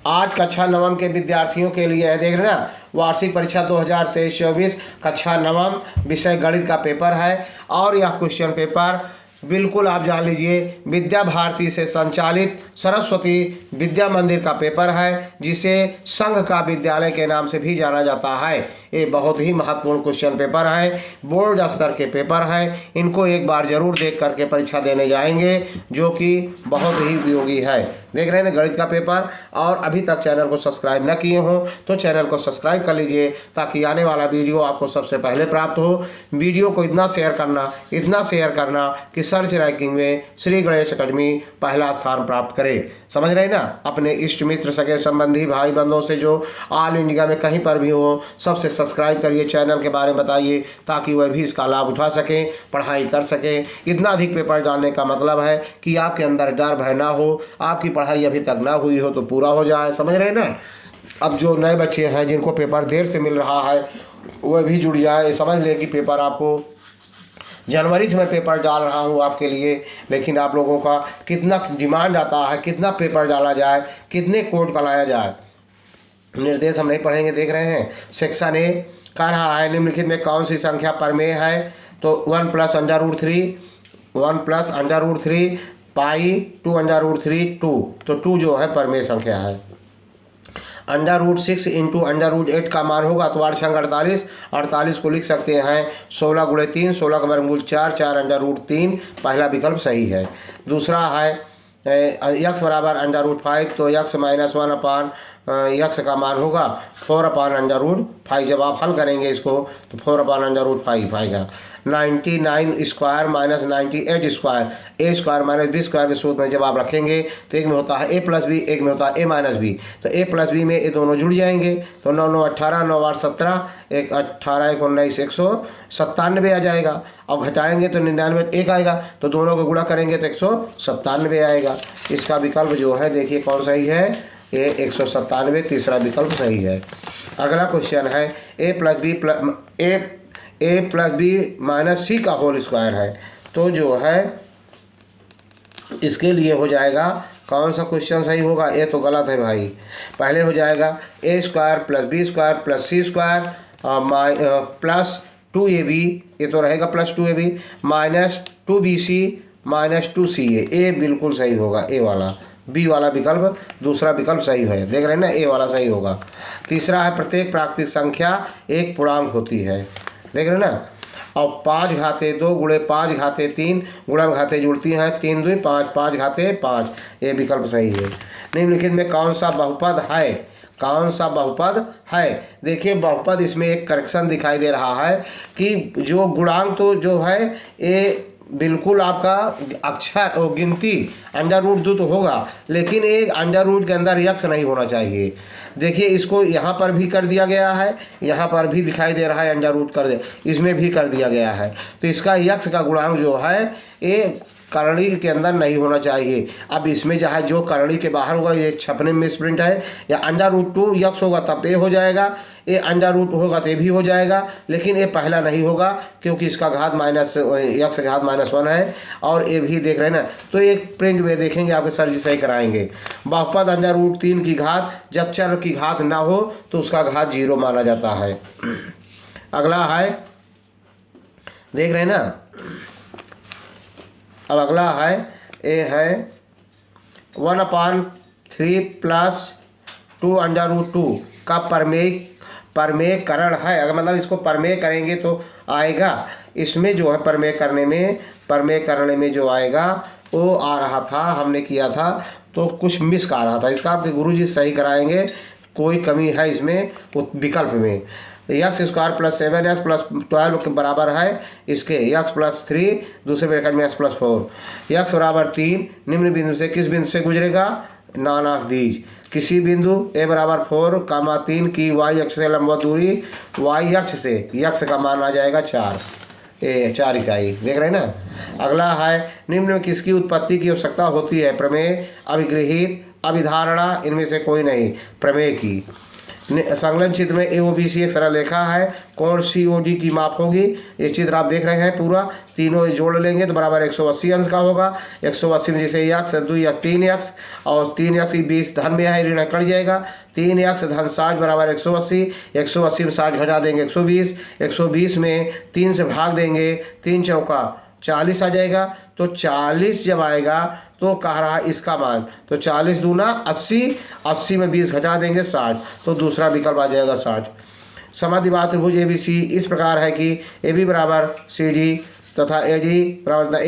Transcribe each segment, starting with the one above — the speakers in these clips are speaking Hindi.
आज कक्षा नवम के विद्यार्थियों के लिए है, देख रहे ना, वार्षिक परीक्षा 2023-24 कक्षा नवम विषय गणित का पेपर है। और यह क्वेश्चन पेपर बिल्कुल आप जान लीजिए विद्या भारती से संचालित सरस्वती विद्या मंदिर का पेपर है, जिसे संघ का विद्यालय के नाम से भी जाना जाता है। ये बहुत ही महत्वपूर्ण क्वेश्चन पेपर है, बोर्ड स्तर के पेपर है। इनको एक बार जरूर देख करके परीक्षा देने जाएंगे, जो कि बहुत ही उपयोगी है। देख रहे हैं गणित का पेपर। और अभी तक चैनल को सब्सक्राइब न किए हों तो चैनल को सब्सक्राइब कर लीजिए, ताकि आने वाला वीडियो आपको सबसे पहले प्राप्त हो। वीडियो को इतना शेयर करना कि सर्च रैंकिंग में श्री गणेश अकेडमी पहला स्थान प्राप्त करे। समझ रहे ना। अपने इष्ट मित्र सगे संबंधी भाई बंधुओं से जो ऑल इंडिया में कहीं पर भी हो, सबसे सब्सक्राइब करिए, चैनल के बारे में बताइए, ताकि वह भी इसका लाभ उठा सकें, पढ़ाई कर सकें। इतना अधिक पेपर जानने का मतलब है कि आपके अंदर डर भय ना हो, आपकी पढ़ाई अभी तक ना हुई हो तो पूरा हो जाए। समझ रहे ना। अब जो नए बच्चे हैं जिनको पेपर देर से मिल रहा है, वह भी जुड़ जाए। समझ ले कि पेपर आपको जनवरी से मैं पेपर डाल रहा हूँ आपके लिए, लेकिन आप लोगों का कितना डिमांड आता है, कितना पेपर डाला जाए, कितने कोड का लाया जाए, निर्देश हम नहीं पढ़ेंगे। देख रहे हैं सेक्शन ए कह रहा है निम्नलिखित में कौन सी संख्या परमेय है। तो 1 + √3 पाई 2 √3 2, तो 2 जो है परमेय संख्या है। √6 × √8 का मान होगा तो 8 × 48, 48 को लिख सकते हैं 16 × 3, 16 का वर्गमूल 4, 4 √3, पहला विकल्प सही है। दूसरा है x बराबर √5, तो x - 1 x का मान होगा 4/√5। जब आप हल करेंगे इसको तो 4/√5 आएगा। 99² - 98² a² - b² के सूत्र में जब आप रखेंगे तो एक में होता है a + b, एक में होता है a - b। तो a + b में ये दोनों जुड़ जाएंगे तो 9 9 18, 9 8 17, 1 18 1 19 197 आ जाएगा। और घटाएंगे तो 99 1 आएगा, तो दोनों को गुणा करेंगे तो 197 आएगा। इसका विकल्प जो है देखिए कौन सही है, ये 197 तीसरा विकल्प सही है। अगला क्वेश्चन है a + b - c का होल स्क्वायर है। तो जो है इसके लिए हो जाएगा कौन सा क्वेश्चन सही होगा। ये तो गलत है भाई। पहले हो जाएगा a² + b² + c² plus 2ab, ये तो रहेगा +2ab - 2bc - 2ca। ए बिल्कुल सही होगा, ए वाला। बी वाला विकल्प दूसरा विकल्प सही है। देख रहे हैं ना, ए वाला सही होगा। तीसरा है प्रत्येक प्राकृतिक संख्या एक पूर्णांक होती है। देख रहे हैं ना। और 5 घाते 2 × 5 घाते 3 गुणन घाते जुड़ती हैं 3 2 5, 5 घाते 5, ये विकल्प सही है। निम्नलिखित में कौन सा बहुपद है, कौन सा बहुपद है। देखिए बहुपद, इसमें एक करेक्शन दिखाई दे रहा है कि जो गुणांक तो जो है ये बिल्कुल आपका अक्षर और गिनती √2 तो होगा, लेकिन एक √ के अंदर यक्स नहीं होना चाहिए। देखिए इसको यहाँ पर भी कर दिया गया है, यहाँ पर भी दिखाई दे रहा है √ कर दे, इसमें भी कर दिया गया है। तो इसका यक्स का गुणांक जो है ये करणी के अंदर नहीं होना चाहिए। अब इसमें जो है जो करणी के बाहर होगा ये छपने में मिसप्रिंट है, या √2 यक्स होगा तब ये हो जाएगा, ये √ होगा तो ये भी हो जाएगा, लेकिन ये पहला नहीं होगा क्योंकि इसका घात यक्स का घात -1 है। और ये भी देख रहे हैं ना, तो एक प्रिंट में देखेंगे आपके सर जी सही कराएंगे। बहुपद √3 की घात जब चर की घात ना हो तो उसका घात 0 माना जाता है। अगला है, देख रहे हैं ना। अब अगला है ये है 1/3 + 2 √2 का परमेयकरण है। अगर मतलब इसको परमेय करेंगे तो आएगा, इसमें जो है परमेय करने में जो आएगा वो आ रहा था, हमने किया था तो कुछ मिस का आ रहा था। इसका आपके गुरुजी सही कराएंगे, कोई कमी है इसमें विकल्प में। x² + 7s + 12 के बराबर है इसके x + 3 दूसरे ब्रैकेट में x + 4। x बराबर 3 निम्न बिंदु से किस बिंदु से गुजरेगा, नॉन ऑफ दीज। किसी बिंदु a बराबर 4, 3 की y अक्ष से लंबवत दूरी, y अक्ष से x का मान आ जाएगा 4 इकाई। देख रहे हैं ना। अगला है निम्न में किसकी उत्पत्ति की आवश्यकता होती है, प्रमेय, अभिगृहित, अभिधारणा, इनमें से कोई नहीं, प्रमेय की। संलग्न चित्र में AOBC एक सरल रेखा है, कोण COD की माप होगी। ये चित्र आप देख रहे हैं पूरा, तीनों जोड़ लेंगे तो बराबर 180 अंश का होगा। 180 में जैसे x 2 या 3x और 3x की 20 धन में है, ऋण कट जाएगा। 3x धन 60 बराबर 180, 180 में 60 घटा देंगे 120, 120 में 3 से भाग देंगे, 3 चौका 40 आ जाएगा। तो 40 जब आएगा तो कह रहा है इसका मान, तो 40 दूना 80, 80 में 20 घटा देंगे 60, तो दूसरा विकल्प आ जाएगा 60। समद्विबाहु त्रिभुज ABC इस प्रकार है कि AB बराबर CD तथा AD बराबर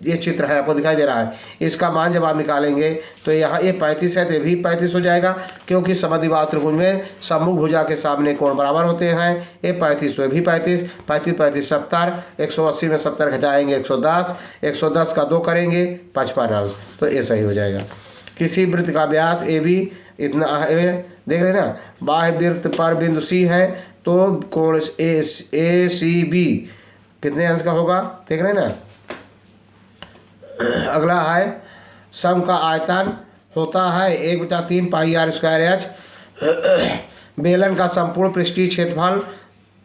ये चित्र है आपको दिखाई दे रहा है। इसका मान जब आप निकालेंगे तो यहाँ ये 35 है तो ये भी 35 हो जाएगा, क्योंकि समद्विबाहु त्रिभुज में सम्मुख भुजा के सामने कोण बराबर होते हैं। ये 35 तो ये भी 35, 35 70, 180 में 70 घटाएंगे 110, 110 का 2 करेंगे 55 अंश, तो ये सही हो जाएगा। किसी वृत्त का व्यास AB इतना है, देख रहे हैं ना, बाह्य वृत्त पर बिंदु C है तो कोण ACB कितने अंश का होगा, देख रहे हैं ना। अगला है सम का आयतन होता है 1/3 पाई r स्क्वायर h। बेलन का संपूर्ण पृष्ठीय क्षेत्रफल,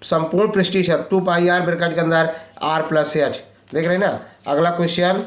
संपूर्ण पृष्ठीय क्षेत्र 2 पाई r ब्रैकेट के अंदर r प्लस h, देख रहे हैं ना। अगला क्वेश्चन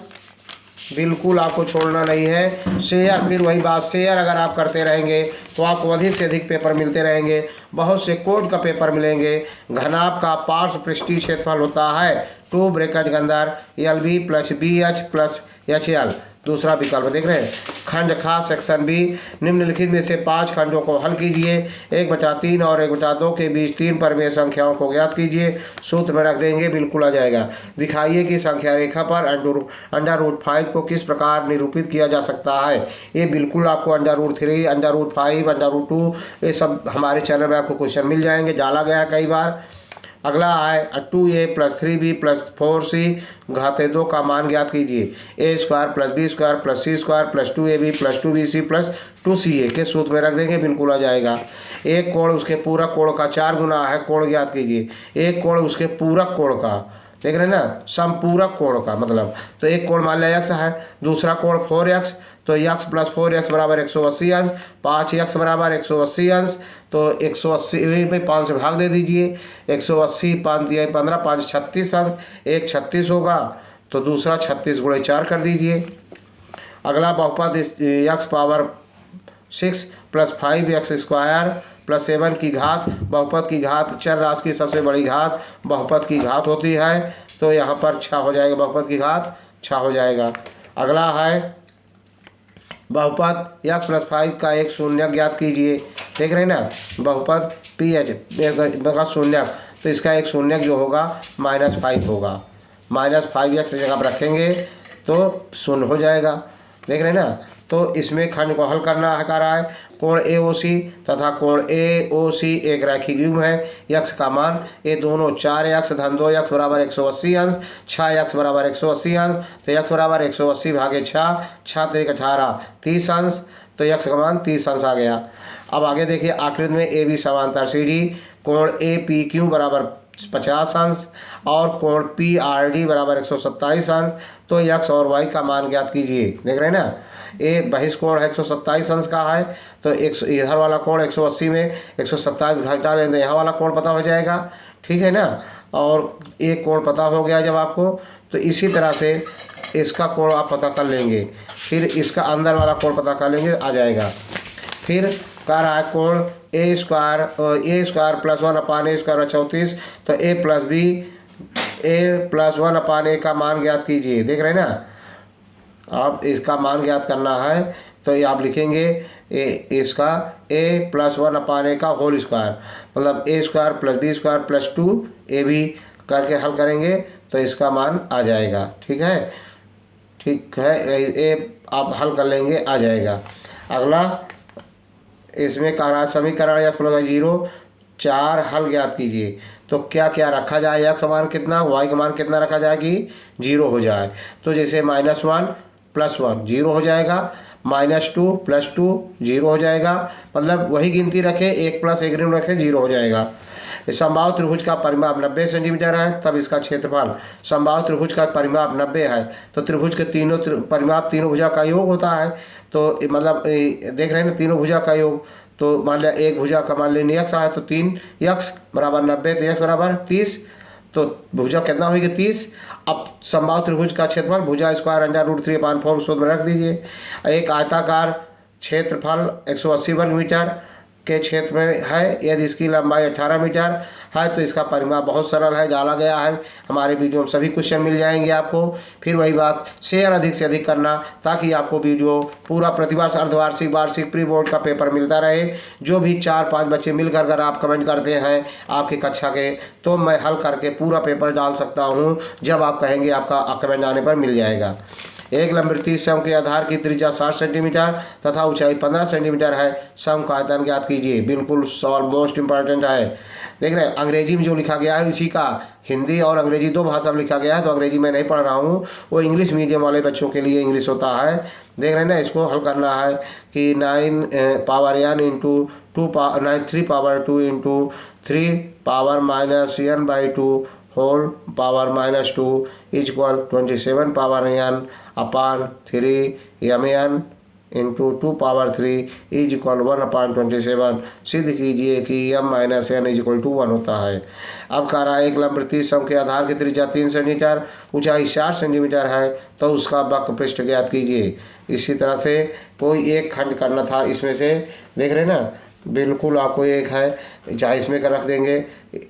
बिल्कुल आपको छोड़ना नहीं है। शेयर, फिर वही बात, शेयर अगर आप करते रहेंगे तो आपको अधिक से अधिक पेपर मिलते रहेंगे, बहुत से कोड का पेपर मिलेंगे। घनाभ का पार्श्व पृष्ठीय क्षेत्रफल होता है 2 ब्रैकेट के अंदर LB plus BH plus HL, दूसरा विकल्प देख रहे हैं। खंड खा सेक्शन बी, निम्नलिखित में से 5 खंडों को हल कीजिए। 1/3 और 1/2 के बीच 3 परिमेय संख्याओं को ज्ञात कीजिए। सूत्र में रख देंगे, बिल्कुल आ जाएगा। दिखाइए कि संख्या रेखा पर √5 को किस प्रकार निरूपित किया जा सकता है। ये बिल्कुल आपको √3, √5, √2 ये सब हमारे चैनल में आपको क्वेश्चन मिल जाएंगे, डाला गया कई बार। अगला है 2a plus 3b plus 4c घाते 2 का मान ज्ञात कीजिए। a² plus b² plus c² plus 2ab plus 2bc plus 2ca के सूत्र में रख देंगे, बिल्कुल आ जाएगा। एक कोण उसके पूरक कोण का 4 गुना है, कोण ज्ञात कीजिए। एक कोण उसके पूरक कोण का, देख रहे हैं ना, समपूरक कोण का मतलब, तो एक कोण मान लिया x है, दूसरा कोण 4x, तो x प्लस 4x बराबर 180 अंश, 5x बराबर 180 अंश, तो 180 में 5 से भाग दे दीजिए। 180 5 दिया 15, 5 36 अंश, एक 36 होगा, तो दूसरा 36 गुणे 4 कर दीजिए। अगला बहुपद x power 6 plus 5x square plus 7 की घात, बहुपद की घात चर राशि की सबसे बड़ी घात बहुपद की घात होती है, तो यहाँ पर 6 हो जाएगा, बहुपद की घात 6 हो जाएगा। अगला है बहुपद x प्लस 5 का एक शून्यक ज्ञात कीजिए। देख रहे हैं ना, बहुपद PH का शून्यक, तो इसका एक शून्यक जो होगा -5 होगा। -5x जगह पर रखेंगे तो शून्य हो जाएगा, देख रहे हैं ना। तो इसमें खंड को हल करना है, कर रहा है। कोण AOC तथा कोण AOC एक रैखिक युग्म है। x का मान, ये दोनों 4x धन 2x बराबर 180 अंश, 6x बराबर 180 अंश, तो x बराबर 180 भागे 6, 6 3 18 30 अंश, तो x का मान 30 अंश आ गया। अब आगे देखिए, आकृति में AB समांतर CD, कोण APQ बराबर 50 अंश और कोण PRD बराबर 127 अंश, तो x और y का मान ज्ञात कीजिए। देख रहे हैं ना, ये बहिष्कोण 127 अंश का है, तो इधर वाला कोण 180 में 127 घटा लें तो यहाँ वाला कोण पता हो जाएगा, ठीक है ना। और एक कोण पता हो गया जब आपको, तो इसी तरह से इसका कोण आप पता कर लेंगे, फिर इसका अंदर वाला कोण पता कर लेंगे, आ जाएगा। फिर कह रहा है कोण a² प्लस 1/a² 34, तो a plus b a plus 1/a का मान ज्ञात कीजिए। देख रहे हैं ना, आप इसका मान ज्ञात करना है, तो ये आप लिखेंगे इसका a प्लस 1/a का होल स्क्वायर, मतलब a² plus b² plus 2ab करके हल करेंगे तो इसका मान आ जाएगा, ठीक है। ठीक है, ये आप हल कर लेंगे, आ जाएगा। अगला इसमें कह रहा है समीकरण x प्लस 0 4 हल ज्ञात कीजिए। तो क्या क्या रखा जाए, x का मान कितना, y का मान कितना रखा जाए कि 0 हो जाए। तो जैसे -1 प्लस 1 0 हो जाएगा, -2 प्लस 2 0 हो जाएगा, मतलब वही गिनती रखें, 1 प्लस 1 ऋण रखें, 0 हो जाएगा। समबाहु त्रिभुज का परिमाप 90 सेंटीमीटर है, तब इसका क्षेत्रफल, समबाहु त्रिभुज का परिमाप 90 है, तो त्रिभुज के परिमाप तीनों भुजा का योग होता है, तो मतलब देख रहे हैं ना, तीनों भुजा का योग, तो मान लिया एक भुजा का मान लिया x आया तो 3x बराबर 90, तो x बराबर 30, तो भुजा कितना होगी 30। अब समबाहु त्रिभुज का क्षेत्रफल भुजा स्क्वायर अंडर रूट 3/4 सूत्र में रख दीजिए। एक आयताकार क्षेत्रफल 180 वर्ग मीटर के क्षेत्र में है, यदि इसकी लंबाई 18 मीटर है तो इसका परिमाप बहुत सरल है, डाला गया है। हमारे वीडियो में सभी क्वेश्चन मिल जाएंगे आपको। फिर वही बात, शेयर अधिक से अधिक करना ताकि आपको वीडियो पूरा प्रतिवर्ष, अर्धवार्षिक, वार्षिक, प्री बोर्ड का पेपर मिलता रहे। जो भी 4-5 बच्चे मिलकर अगर आप कमेंट करते हैं आपकी कक्षा के, तो मैं हल करके पूरा पेपर डाल सकता हूँ। जब आप कहेंगे आपका कमेंट आने पर मिल जाएगा। एक लंबवृत्तीय शंकु के आधार की त्रिज्या 60 सेंटीमीटर तथा ऊंचाई 15 सेंटीमीटर है। शंकु का आयतन ज्ञात कीजिए। बिल्कुल सवाल मोस्ट इंपॉर्टेंट है। देख रहे हैं अंग्रेजी में जो लिखा गया है इसी का हिंदी और अंग्रेजी दो भाषा में लिखा गया है, तो अंग्रेजी में नहीं पढ़ रहा हूँ, वो इंग्लिश मीडियम वाले बच्चों के लिए इंग्लिश होता है। देख रहे हैं ना, इसको हल करना है कि 9 power n into 3 power 2 into 3 power -n/2 whole power -2 equal 27 power n upon 3 mn into 2 power 3 is equal 1/27। सिद्ध कीजिए कि m - n is equal to 1 होता है। अब कह रहा है एक लंबवृत्तीय शंकु के आधार की त्रिज्या 3 सेंटीमीटर, ऊंचाई 60 सेंटीमीटर है, तो उसका वक्र पृष्ठ ज्ञात कीजिए। इसी तरह से कोई एक खंड करना था इसमें से, देख रहे हैं ना, बिल्कुल आपको एक है, चाहे इसमें कर रख देंगे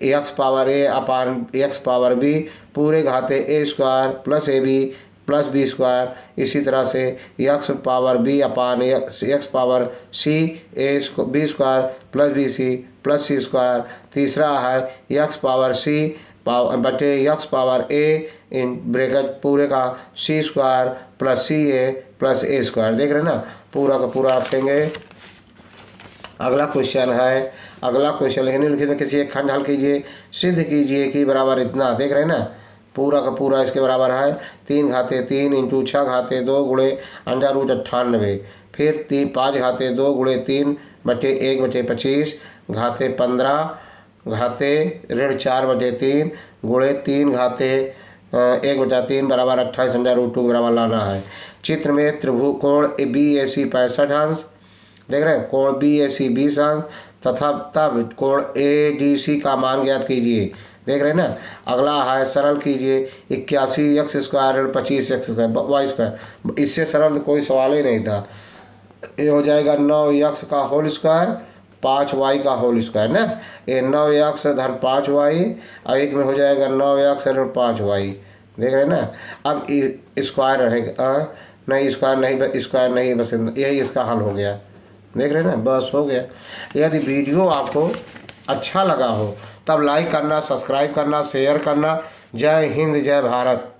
x power a upon x power b पूरे घाते a square plus ab plus B square. इसी तरह से x power b upon x power c b square plus B C plus C square. तीसरा है x पावर c बटे x power a in bracket पूरे का c square plus C A plus A square. देख रहे हैं ना, पूरा का पूरा रखेंगे। अगला क्वेश्चन है, अगला क्वेश्चन लिखने में किसी एक खंड हल कीजिए। सिद्ध कीजिए कि बराबर इतना, देख रहे हैं ना, पूरा का पूरा इसके बराबर है 3 घाते 3 इंटू 6 घाते 2 गुणे अंडर रूट 98, फिर 5 घाते 2 गुणे 3 बटे 1/25 घाते 15 घाते ऋण 4/3 गुणे 3 घाते 1/3 बराबर 28 अंडर रूट 2 बराबर लाना है। चित्र में त्रिभुज कोण BAC 65 अंश, देख रहे हैं, कोण BAC 20 अंश तथा तब कोण ADC का मान ज्ञात कीजिए। देख रहे हैं ना। अगला है सरल कीजिए 81x square 25x square Y square, इससे सरल कोई सवाल ही नहीं था। ये हो जाएगा 9x का होल स्क्वायर 5y का होल स्क्वायर ना, ये 9x धन 5y और एक में हो जाएगा 9x ऋण 5y। देख रहे हैं ना। अब स्क्वायर रहेगा, नहीं स्क्वायर नहीं, स्क्वायर नहीं, बस यही इसका हल हो गया। देख रहे हैं ना, बस हो गया। यदि वीडियो आपको अच्छा लगा हो तब लाइक करना, सब्सक्राइब करना, शेयर करना। जय हिंद, जय भारत।